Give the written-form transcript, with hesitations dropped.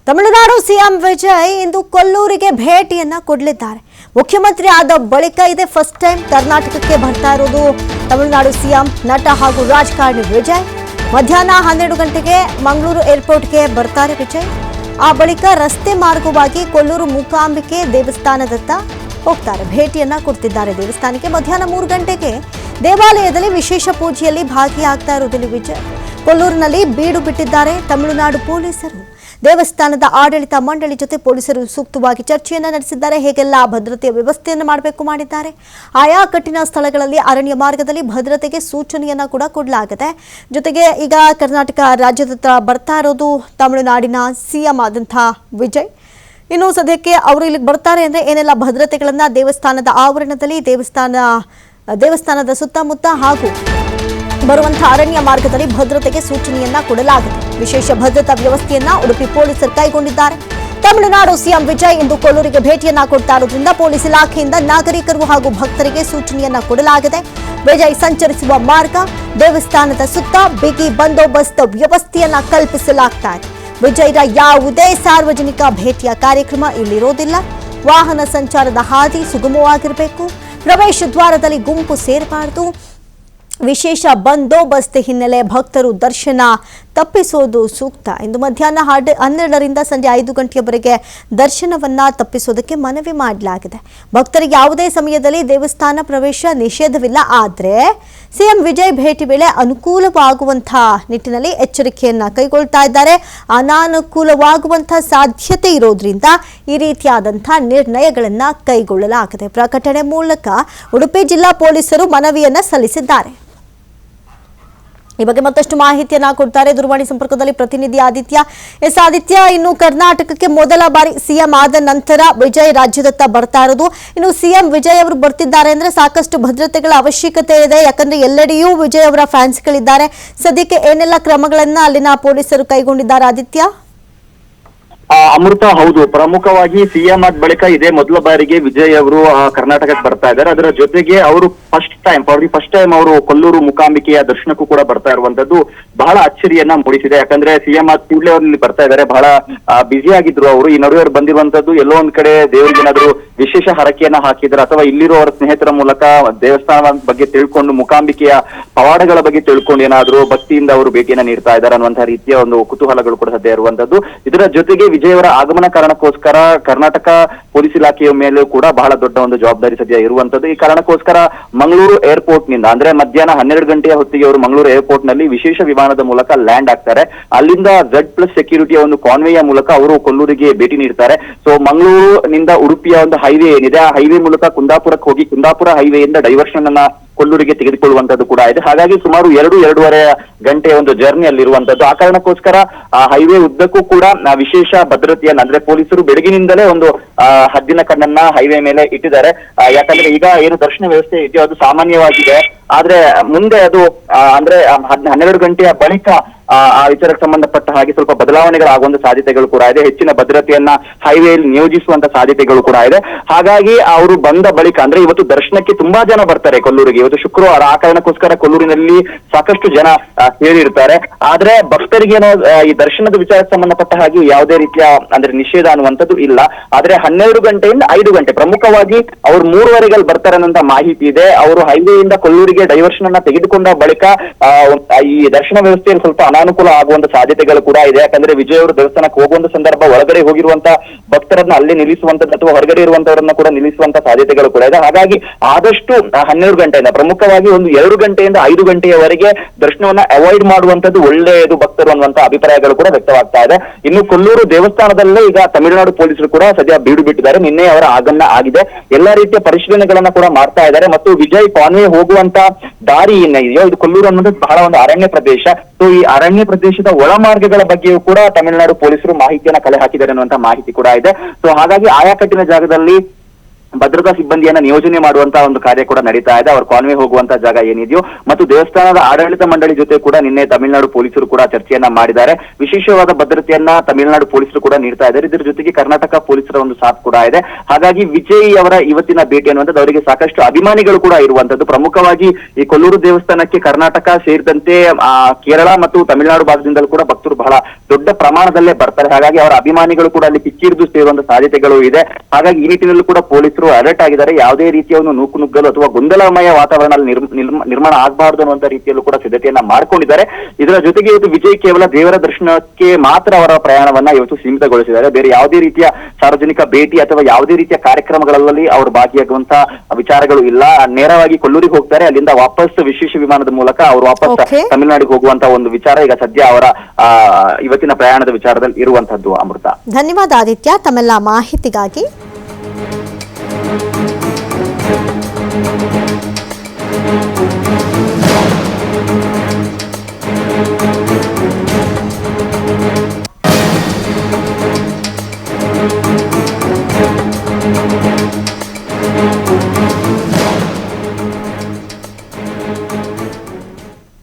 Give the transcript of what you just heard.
Tamil Nadu CM Vijay ಇಂದು ಕೊಲ್ಲೂರಿಗೆ ಭೇಟಿಯನ್ನ ಕೊಡಲಿದ್ದಾರೆ. ಮುಖ್ಯಮಂತ್ರಿ ಆದ ಬಳಿಕ ಇದೆ ಫಸ್ಟ್ ಟೈಮ್ ಕರ್ನಾಟಕಕ್ಕೆ ಬರ್ತಾ ಇರೋದು ತಮಿಳುನಾಡು ಸಿಎಂ ನಟ ಹಾಗೂ ರಾಜಕಾರಣಿ ವಿಜಯ್. ಮಧ್ಯಾಹ್ನ 12 ಗಂಟೆಗೆ ಮಂಗಳೂರು ಏರ್ಪೋರ್ಟ್ಗೆ ಬರ್ತಾರೆ ವಿಜಯ್. ಆ ಬಳಿಕ ರಸ್ತೆ ಮಾರ್ಗವಾಗಿ ಕೊಲ್ಲೂರು ಮೂಕಾಂಬಿಕೆ ದೇವಸ್ಥಾನದತ್ತ ಹೋಗ್ತಾರೆ, ಭೇಟಿಯನ್ನ ಕೊಡ್ತಿದ್ದಾರೆ ದೇವಸ್ಥಾನಕ್ಕೆ. ಮಧ್ಯಾಹ್ನ 3 ಗಂಟೆಗೆ ದೇವಾಲಯದಲ್ಲಿ ವಿಶೇಷ ಪೂಜೆಯಲ್ಲಿ ಭಾಗಿಯಾಗ್ತಾ ಇರೋದಿಲ್ಲ ವಿಜಯ್. ಕೊಲ್ಲೂರಿನಲ್ಲಿ ಬೀಡು ಬಿಟ್ಟಿದ್ದಾರೆ ತಮಿಳುನಾಡು ಪೊಲೀಸರು. ದೇವಸ್ಥಾನದ ಆಡಳಿತ ಮಂಡಳಿ ಜೊತೆ ಪೊಲೀಸರು ಸೂಕ್ತವಾಗಿ ಚರ್ಚೆಯನ್ನು ನಡೆಸಿದ್ದಾರೆ. ಹೇಗೆಲ್ಲ ಭದ್ರತೆಯ ವ್ಯವಸ್ಥೆಯನ್ನು ಮಾಡಿದ್ದಾರೆ. ಆಯಾ ಕಠಿಣ ಸ್ಥಳಗಳಲ್ಲಿ ಅರಣ್ಯ ಮಾರ್ಗದಲ್ಲಿ ಭದ್ರತೆಗೆ ಸೂಚನೆಯನ್ನ ಕೂಡ ಕೊಡಲಾಗಿದೆ. ಜೊತೆಗೆ ಈಗ ಕರ್ನಾಟಕ ರಾಜ್ಯದತ್ತ ಬರ್ತಾ ಇರೋದು ತಮಿಳುನಾಡಿನ ಸಿಎಂ ಆದಂತಹ ವಿಜಯ್. ಇನ್ನು ಸದ್ಯಕ್ಕೆ ಅವರು ಇಲ್ಲಿಗೆ ಬರ್ತಾರೆ ಅಂದ್ರೆ ಏನೆಲ್ಲ ಭದ್ರತೆಗಳನ್ನ ದೇವಸ್ಥಾನದ ಆವರಣದಲ್ಲಿ, ದೇವಸ್ಥಾನದ ಸುತ್ತಮುತ್ತ ಹಾಗೂ ಬರುವಂತಹ ಅರಣ್ಯ ಮಾರ್ಗದಲ್ಲಿ ಭದ್ರತೆಗೆ ಸೂಚನೆಯನ್ನ ಕೊಡಲಾಗಿದೆ. ವಿಶೇಷ ಭದ್ರತಾ ವ್ಯವಸ್ಥೆಯನ್ನ ಉಡುಪಿ ಪೊಲೀಸರು ಕೈಗೊಂಡಿದ್ದಾರೆ. ತಮಿಳುನಾಡು ಸಿಎಂ ವಿಜಯ್ ಇಂದು ಕೊಲ್ಲೂರಿಗೆ ಭೇಟಿಯನ್ನ ಕೊಡ್ತಾ ಇರೋದ್ರಿಂದ ಪೊಲೀಸ್ ಇಲಾಖೆಯಿಂದ ನಾಗರಿಕರು ಹಾಗೂ ಭಕ್ತರಿಗೆ ಸೂಚನೆಯನ್ನ ಕೊಡಲಾಗಿದೆ. ವಿಜಯ್ ಸಂಚರಿಸುವ ಮಾರ್ಗ, ದೇವಸ್ಥಾನದ ಸುತ್ತ ಬಿಗಿ ಬಂದೋಬಸ್ತ್ ವ್ಯವಸ್ಥೆಯನ್ನ ಕಲ್ಪಿಸಲಾಗ್ತಾ ಇದೆ. ವಿಜಯ್ರ ಯಾವುದೇ ಸಾರ್ವಜನಿಕ ಭೇಟಿಯ ಕಾರ್ಯಕ್ರಮ ಇಲ್ಲಿರೋದಿಲ್ಲ. ವಾಹನ ಸಂಚಾರದ ಹಾದಿ ಸುಗಮವಾಗಿರಬೇಕು. ಪ್ರವೇಶ ದ್ವಾರದಲ್ಲಿ ಗುಂಪು ಸೇರಬಾರದು. ವಿಶೇಷ ಬಂದೋಬಸ್ತ್ ಹಿನ್ನೆಲೆ ಭಕ್ತರು ದರ್ಶನ ತಪ್ಪಿಸೋದು ಸೂಕ್ತ. ಇಂದು ಮಧ್ಯಾಹ್ನ 12ರಿಂದ ಸಂಜೆ 5 ಗಂಟೆಯವರೆಗೆ ದರ್ಶನವನ್ನ ತಪ್ಪಿಸೋದಕ್ಕೆ ಮನವಿ ಮಾಡಲಾಗಿದೆ. ಭಕ್ತರಿಗೆ ಯಾವುದೇ ಸಮಯದಲ್ಲಿ ದೇವಸ್ಥಾನ ಪ್ರವೇಶ ನಿಷೇಧವಿಲ್ಲ. ಆದರೆ ಸಿಎಂ ವಿಜಯ್ ಭೇಟಿ ವೇಳೆ ಅನುಕೂಲವಾಗುವಂತಹ ನಿಟ್ಟಿನಲ್ಲಿ ಎಚ್ಚರಿಕೆಯನ್ನ ಕೈಗೊಳ್ತಾ ಇದ್ದಾರೆ. ಅನಾನುಕೂಲವಾಗುವಂತಹ ಸಾಧ್ಯತೆ ಇರೋದ್ರಿಂದ ಈ ರೀತಿಯಾದಂತಹ ನಿರ್ಣಯಗಳನ್ನ ಕೈಗೊಳ್ಳಲಾಗಿದೆ. ಪ್ರಕಟಣೆ ಮೂಲಕ ಉಡುಪಿ ಜಿಲ್ಲಾ ಪೊಲೀಸರು ಮನವಿಯನ್ನ ಸಲ್ಲಿಸಿದ್ದಾರೆ. ಈ ಬಗ್ಗೆ ಮತ್ತಷ್ಟು ಮಾಹಿತಿಯನ್ನ ಕೊಡ್ತಾರೆ ದೂರವಾಣಿ ಸಂಪರ್ಕದಲ್ಲಿ ಪ್ರತಿನಿಧಿ ಆದಿತ್ಯ. ಆದಿತ್ಯ, ಇನ್ನು ಕರ್ನಾಟಕಕ್ಕೆ ಮೊದಲ ಬಾರಿ ಸಿಎಂ ಆದ ನಂತರ ವಿಜಯ್ ರಾಜ್ಯದತ್ತ ಬರ್ತಾ ಇರೋದು. ಇನ್ನು ಸಿಎಂ ವಿಜಯ್ ಅವರು ಬರ್ತಿದ್ದಾರೆ ಅಂದ್ರೆ ಸಾಕಷ್ಟು ಭದ್ರತೆಗಳ ಅವಶ್ಯಕತೆ ಇದೆ. ಯಾಕಂದ್ರೆ ಎಲ್ಲೆಡೆಯೂ ವಿಜಯ್ ಅವರ ಫ್ಯಾನ್ಸ್ಗಳಿದ್ದಾರೆ. ಸದ್ಯಕ್ಕೆ ಏನೆಲ್ಲ ಕ್ರಮಗಳನ್ನ ಅಲ್ಲಿನ ಪೊಲೀಸರು ಕೈಗೊಂಡಿದ್ದಾರೆ ಆದಿತ್ಯ? ಅಮೃತ, ಹೌದು, ಪ್ರಮುಖವಾಗಿ ಸಿಎಂ ಆದ ಬಳಿಕ ಇದೇ ಮೊದಲ ಬಾರಿಗೆ ವಿಜಯ್ ಅವರು ಕರ್ನಾಟಕಕ್ಕೆ ಬರ್ತಾ ಇದ್ದಾರೆ. ಅದರ ಜೊತೆಗೆ ಅವರು ಫಸ್ಟ್ ಟೈಮ್ ಅವರು ಕೊಲ್ಲೂರು ಮೂಕಾಂಬಿಕೆಯ ದರ್ಶನಕ್ಕೂ ಕೂಡ ಬರ್ತಾ ಇರುವಂತದ್ದು ಬಹಳ ಅಚ್ಚರಿಯನ್ನ ಮೂಡಿಸಿದೆ. ಯಾಕಂದ್ರೆ ಸಿಎಂ ಆದ ಕೂಡಲೇ ಅವರು ಇಲ್ಲಿ ಬರ್ತಾ ಇದ್ದಾರೆ. ಬಹಳ ಬ್ಯುಸಿ ಆಗಿದ್ರು ಅವರು. ಈ ನಡುವೆ ಅವರು ಬಂದಿರುವಂತದ್ದು ಎಲ್ಲೋ ಒಂದ್ ಕಡೆ ದೇವರಿಗೆ ಏನಾದ್ರು ವಿಶೇಷ ಹರಕೆಯನ್ನ ಹಾಕಿದ್ರೆ ಅಥವಾ ಇಲ್ಲಿರೋ ಅವರ ಸ್ನೇಹಿತರ ಮೂಲಕ ದೇವಸ್ಥಾನದ ಬಗ್ಗೆ ತಿಳ್ಕೊಂಡು ಮೂಕಾಂಬಿಕೆಯ ಪವಾಡಗಳ ಬಗ್ಗೆ ತಿಳ್ಕೊಂಡು ಏನಾದ್ರು ಭಕ್ತಿಯಿಂದ ಅವರು ಭೇಟಿಯನ್ನ ನೀಡ್ತಾ ಇದ್ದಾರೆ ಅನ್ನುವಂತಹ ರೀತಿಯ ಒಂದು ಕುತೂಹಲಗಳು ಕೂಡ ಸದ್ಯ ಇರುವಂತದ್ದು. ಇದರ ಜೊತೆಗೆ ವಿಜಯ್ ಅವರ ಆಗಮನ ಕಾರಣಕ್ಕೋಸ್ಕರ ಕರ್ನಾಟಕ ಪೊಲೀಸ್ ಇಲಾಖೆಯ ಮೇಲೂ ಕೂಡ ಬಹಳ ದೊಡ್ಡ ಒಂದು ಜವಾಬ್ದಾರಿ ಸದ್ಯ ಇರುವಂತದ್ದು. ಈ ಕಾರಣಕ್ಕೋಸ್ಕರ ಮಂಗಳೂರು ಏರ್ಪೋರ್ಟ್ ನಿಂದ ಅಂದ್ರೆ ಮಧ್ಯಾಹ್ನ 12 ಗಂಟೆಯ ಹೊತ್ತಿಗೆ ಅವರು ಮಂಗಳೂರು ಏರ್ಪೋರ್ಟ್ ನಲ್ಲಿ ವಿಶೇಷ ವಿಮಾನದ ಮೂಲಕ ಲ್ಯಾಂಡ್ ಆಗ್ತಾರೆ. ಅಲ್ಲಿಂದ Z+ ಸೆಕ್ಯೂರಿಟಿಯ ಒಂದು ಕಾನ್ವೇಯ ಮೂಲಕ ಅವರು ಕೊಲ್ಲೂರಿಗೆ ಭೇಟಿ ನೀಡ್ತಾರೆ. ಸೊ ಮಂಗಳೂರಿನಿಂದ ಉಡುಪಿಯ ಒಂದು ಹೈವೇ ಏನಿದೆ, ಆ ಹೈವೇ ಮೂಲಕ ಕುಂದಾಪುರಕ್ಕೆ ಹೋಗಿ ಕುಂದಾಪುರ ಹೈವೇಯಿಂದ ಡೈವರ್ಷನ್ ಅನ್ನ ಕೊಲ್ಲೂರಿಗೆ ತೆಗೆದುಕೊಳ್ಳುವಂತದ್ದು ಕೂಡ ಇದೆ. ಹಾಗಾಗಿ ಸುಮಾರು 2-2.5 ಗಂಟೆಯ ಒಂದು ಜರ್ನಿ ಅಲ್ಲಿರುವಂತದ್ದು. ಆ ಕಾರಣಕ್ಕೋಸ್ಕರ ಆ ಹೈವೇ ಉದ್ದಕ್ಕೂ ಕೂಡ ವಿಶೇಷ ಭದ್ರತೆಯನ್ನ ಅಂದ್ರೆ ಪೊಲೀಸರು ಬೆಳಗಿನಿಂದಲೇ ಒಂದು ಹದ್ದಿನ ಕಣ್ಣನ್ನ ಹೈವೇ ಮೇಲೆ ಇಟ್ಟಿದ್ದಾರೆ. ಯಾಕಂದ್ರೆ ಈಗ ಏನು ದರ್ಶನ ವ್ಯವಸ್ಥೆ ಇದೆಯೋ ಅದು ಸಾಮಾನ್ಯವಾಗಿದೆ. ಆದ್ರೆ ಮುಂದೆ ಅದು ಅಂದ್ರೆ 12 ಗಂಟೆಯ ಬಳಿಕ ಆ ವಿಚಾರಕ್ಕೆ ಸಂಬಂಧಪಟ್ಟ ಹಾಗೆ ಸ್ವಲ್ಪ ಬದಲಾವಣೆಗಳಾಗುವಂತ ಸಾಧ್ಯತೆಗಳು ಕೂಡ ಇದೆ. ಹೆಚ್ಚಿನ ಭದ್ರತೆಯನ್ನ ಹೈವೇಯಲ್ಲಿ ನಿಯೋಜಿಸುವಂತ ಸಾಧ್ಯತೆಗಳು ಕೂಡ ಇದೆ. ಹಾಗಾಗಿ ಅವರು ಬಂದ ಬಳಿಕ ಅಂದ್ರೆ ಇವತ್ತು ದರ್ಶನಕ್ಕೆ ತುಂಬಾ ಜನ ಬರ್ತಾರೆ ಕೊಲ್ಲೂರಿಗೆ. ಇವತ್ತು ಶುಕ್ರವಾರ, ಆ ಕಾರಣಕ್ಕೋಸ್ಕರ ಕೊಲ್ಲೂರಿನಲ್ಲಿ ಸಾಕಷ್ಟು ಜನ ಸೇರಿರ್ತಾರೆ. ಆದ್ರೆ ಭಕ್ತರಿಗೇನೋ ಈ ದರ್ಶನದ ವಿಚಾರಕ್ಕೆ ಸಂಬಂಧಪಟ್ಟ ಹಾಗೆ ಯಾವುದೇ ರೀತಿಯ ಅಂದ್ರೆ ನಿಷೇಧ ಅನ್ನುವಂಥದ್ದು ಇಲ್ಲ. ಆದ್ರೆ 12 ಗಂಟೆಯಿಂದ 5 ಗಂಟೆ ಪ್ರಮುಖವಾಗಿ ಅವ್ರು 3:15 ಬರ್ತಾರೆ ಅನ್ನೋಂತ ಮಾಹಿತಿ ಇದೆ. ಅವರು ಹೈವೇಯಿಂದ ಕೊಲ್ಲೂರಿಗೆ ಡೈವರ್ಷನ್ ಅನ್ನ ತೆಗೆದುಕೊಂಡ ಬಳಿಕ ಈ ದರ್ಶನ ವ್ಯವಸ್ಥೆಯಲ್ಲಿ ಸ್ವಲ್ಪ ಅನಾನುಕೂಲ ಆಗುವಂತ ಸಾಧ್ಯತೆಗಳು ಕೂಡ ಇದೆ. ಯಾಕಂದ್ರೆ ವಿಜಯ್ ಅವರು ದೇವಸ್ಥಾನಕ್ಕೆ ಹೋಗುವಂತ ಸಂದರ್ಭ ಒಳಗಡೆ ಹೋಗಿರುವಂತ ಭಕ್ತರನ್ನ ಅಲ್ಲಿ ನಿಲ್ಲಿಸುವಂತದ್ದು ಅಥವಾ ಹೊರಗಡೆ ಇರುವಂತವರನ್ನ ಕೂಡ ನಿಲ್ಲಿಸುವಂತ ಸಾಧ್ಯತೆಗಳು ಕೂಡ ಇದೆ. ಹಾಗಾಗಿ ಆದಷ್ಟು 12 ಗಂಟೆಯಿಂದ ಪ್ರಮುಖವಾಗಿ ಒಂದು 2 ಗಂಟೆಯಿಂದ 5 ಗಂಟೆಯವರೆಗೆ ದರ್ಶನವನ್ನ ಅವಾಯ್ಡ್ ಮಾಡುವಂತದ್ದು ಒಳ್ಳೆಯದು ಭಕ್ತರು ಅನ್ನುವಂತ ಅಭಿಪ್ರಾಯಗಳು ಕೂಡ ವ್ಯಕ್ತವಾಗ್ತಾ ಇದೆ. ಇನ್ನು ಕೊಲ್ಲೂರು ದೇವಸ್ಥಾನದಲ್ಲೇ ಈಗ ತಮಿಳುನಾಡು ಪೊಲೀಸರು ಕೂಡ ಸದ್ಯ ಬೀಡು ಬಿಟ್ಟಿದ್ದಾರೆ. ನಿನ್ನೆ ಅವರ ಆಗಮನ ಆಗಿದೆ. ಎಲ್ಲಾ ರೀತಿಯ ಪರಿಶೀಲನೆಗಳನ್ನ ಕೂಡ ಮಾಡ್ತಾ ಇದ್ದಾರೆ. ಮತ್ತು ವಿಜಯ್ ಕಾನ್ವೆ ಹೋಗುವಂತ ದಾರಿ ಏನಿದೆಯೋ ಇದು ಕೊಲ್ಲೂರು ಅನ್ನೋದು ಬಹಳ ಒಂದು ಅರಣ್ಯ ಪ್ರದೇಶ. ಸೊ ಈ ಅರಣ್ಯ ಪ್ರದೇಶದ ಒಳ ಮಾರ್ಗಗಳ ಬಗ್ಗೆಯೂ ಕೂಡ ತಮಿಳುನಾಡು ಪೊಲೀಸರು ಮಾಹಿತಿಯನ್ನ ಕಲೆ ಹಾಕಿದ್ದಾರೆ ಅನ್ನುವಂತ ಮಾಹಿತಿ ಕೂಡ ಇದೆ. ಸೊ ಹಾಗಾಗಿ ಆಯಾ ಕಟ್ಟಿನ ಜಾಗದಲ್ಲಿ ಭದ್ರತಾ ಸಿಬ್ಬಂದಿಯನ್ನ ನಿಯೋಜನೆ ಮಾಡುವಂತಹ ಒಂದು ಕಾರ್ಯ ಕೂಡ ನಡೀತಾ ಇದೆ. ಅವ್ರ ಕಾನ್ವೆ ಹೋಗುವಂತ ಜಾಗ ಏನಿದೆಯೋ ಮತ್ತು ದೇವಸ್ಥಾನದ ಆಡಳಿತ ಮಂಡಳಿ ಜೊತೆ ಕೂಡ ನಿನ್ನೆ ತಮಿಳುನಾಡು ಪೊಲೀಸರು ಕೂಡ ಚರ್ಚೆಯನ್ನ ಮಾಡಿದ್ದಾರೆ. ವಿಶೇಷವಾದ ಭದ್ರತೆಯನ್ನ ತಮಿಳುನಾಡು ಪೊಲೀಸರು ಕೂಡ ನೀಡ್ತಾ ಇದ್ದಾರೆ. ಇದರ ಜೊತೆಗೆ ಕರ್ನಾಟಕ ಪೊಲೀಸರ ಒಂದು ಸಾಥ್ ಕೂಡ ಇದೆ. ಹಾಗಾಗಿ ವಿಜಯ್ ಅವರ ಇವತ್ತಿನ ಭೇಟಿ ಅನ್ನುವಂಥದ್ದು ಅವರಿಗೆ ಸಾಕಷ್ಟು ಅಭಿಮಾನಿಗಳು ಕೂಡ ಇರುವಂತದ್ದು. ಪ್ರಮುಖವಾಗಿ ಈ ಕೊಲ್ಲೂರು ದೇವಸ್ಥಾನಕ್ಕೆ ಕರ್ನಾಟಕ ಸೇರಿದಂತೆ ಕೇರಳ ಮತ್ತು ತಮಿಳುನಾಡು ಭಾಗದಿಂದಲೂ ಕೂಡ ಭಕ್ತರು ಬಹಳ ದೊಡ್ಡ ಪ್ರಮಾಣದಲ್ಲೇ ಬರ್ತಾರೆ. ಹಾಗಾಗಿ ಅವರ ಅಭಿಮಾನಿಗಳು ಕೂಡ ಅಲ್ಲಿ ಕಿಕ್ಕಿರಿದು ಸೇರುವಂತ ಸಾಧ್ಯತೆಗಳು ಇದೆ. ಹಾಗಾಗಿ ಈ ನಿಟ್ಟಿನಲ್ಲೂ ಕೂಡ ಪೊಲೀಸರು ಅಲರ್ಟ್ ಆಗಿದ್ದಾರೆ. ಯಾವುದೇ ರೀತಿಯ ಒಂದು ನೂಕುನುಗ್ಗಲು ಅಥವಾ ಗೊಂದಲಮಯ ವಾತಾವರಣ ನಿರ್ಮಾಣ ಆಗಬಾರದು ಅನ್ನುವಂತ ರೀತಿಯಲ್ಲೂ ಕೂಡ ಸಿದ್ಧತೆಯನ್ನ ಮಾಡ್ಕೊಂಡಿದ್ದಾರೆ. ಇದರ ಜೊತೆಗೆ ಇವತ್ತು ವಿಜಯ್ ಕೇವಲ ದೇವರ ದರ್ಶನಕ್ಕೆ ಮಾತ್ರ ಅವರ ಪ್ರಯಾಣವನ್ನ ಇವತ್ತು ಸೀಮಿತಗೊಳಿಸಿದ್ದಾರೆ. ಬೇರೆ ಯಾವುದೇ ರೀತಿಯ ಸಾರ್ವಜನಿಕ ಭೇಟಿ ಅಥವಾ ಯಾವುದೇ ರೀತಿಯ ಕಾರ್ಯಕ್ರಮಗಳಲ್ಲಿ ಅವರು ಭಾಗಿಯಾಗುವಂತ ವಿಚಾರಗಳು ಇಲ್ಲ. ನೇರವಾಗಿ ಕೊಲ್ಲೂರಿಗೆ ಹೋಗ್ತಾರೆ. ಅಲ್ಲಿಂದ ವಾಪಸ್ ವಿಶೇಷ ವಿಮಾನದ ಮೂಲಕ ಅವರು ವಾಪಸ್ ತಮಿಳುನಾಡಿಗೆ ಹೋಗುವಂತ ಒಂದು ವಿಚಾರ ಈಗ ಸದ್ಯ ಅವರ ಇವತ್ತಿನ ಪ್ರಯಾಣದ ವಿಚಾರದಲ್ಲಿ ಇರುವಂತದ್ದು. ಅಮೃತ, ಧನ್ಯವಾದ ಆದಿತ್ಯ ತಮ್ಮೆಲ್ಲ ಮಾಹಿತಿಗಾಗಿ.